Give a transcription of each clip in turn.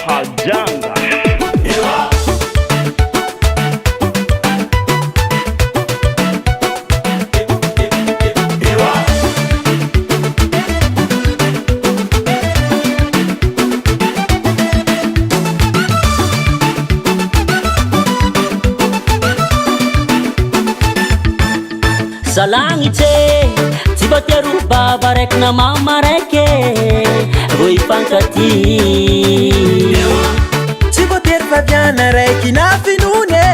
Majunga. Salangitse tsy voatery baba raiky na mama raiky vo ifankaty tsy voatery fadiana raiky na finone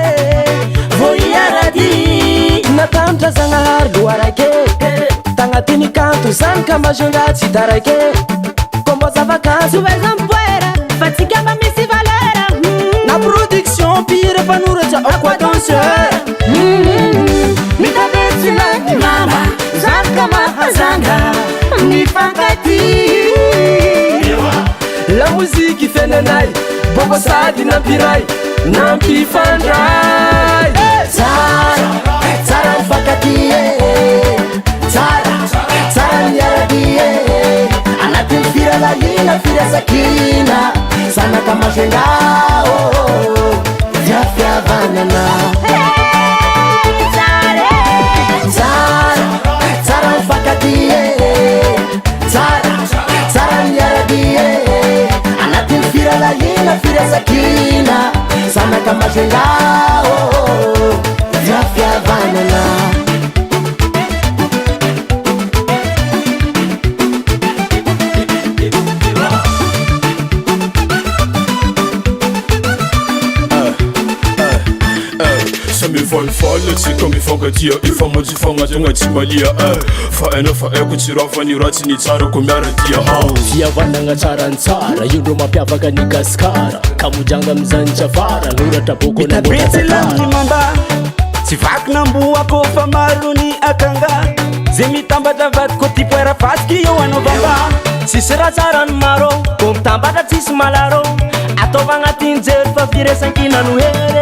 vo iarady natambatra zagnahary loha raiky tagnatiny kanto zany ka Majunga tsy hita raiky kombo zava-kanto Poera fa tsika mba misy valera na production pire mpanoratsa au quoi danseur Mitadetsinani mama Zanka mahazanga Nifankati La musique fenanay Bobo sadi nampiray Nampifandray Tsara, tsara mifakati Tsara, tsara miaradi Anatin'ny firalahina firasakina Sanaka Majunga Fiafiavanana Firalahina firasakina Sanaka Majunga Fiafiavanana Mivolvoly tsika mifankatia efa manjifagna tegna tsy malia fa aina fa aiko tsy raha fa ny ratsy ny tsara ko miaradia fihavanagna tsarantsara io ndro mampiavaka ny gaskara ka mojanga amizany tsy afara noratra boko Itabetsilany mamba tsy vaky namboako fa maro ny akanga zay mitambatra vady ko ty poera fasiky eo anaovamba tsisy raha tsara ny maro ko mitambatra tsisy malaro ataova agnatin'ny jery fa firesankina no here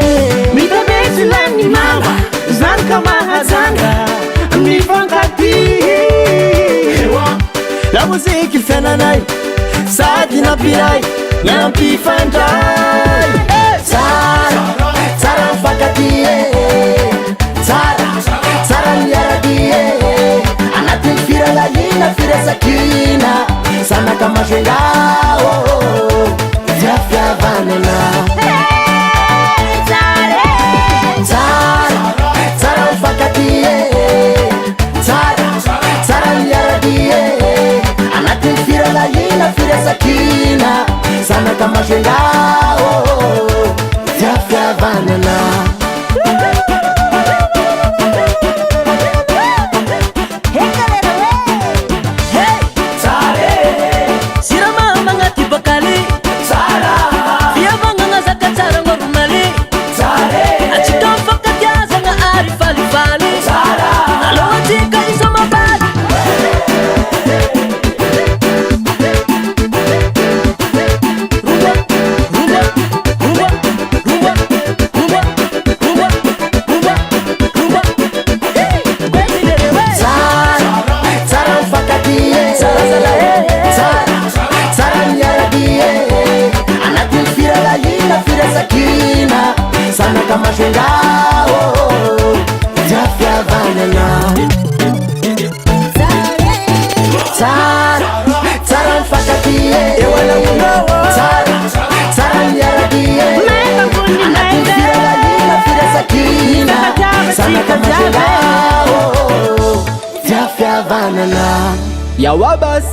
Mitadetsinani mama Zanka mahazanga Nifankati La musique fenanay Sady nampiray Nampifandray Tsara, tsara mifakati Tsara, tsara miaradi Anatin'ny firalahina firasakina Sanaka Majunga Fiafiavanana Tsara, tsara mifakati Tsara, tsara miaradi Anatin'ny firalahina firasakina Sanaka Majunga Fiafiavanana Sanaka Majunga Fiafiavanana Tsara, tsara mifakati Tsara, tsara miaradi Anatin'ny firalahina firasakina Sanaka Majunga Fiafiavanana Yawabas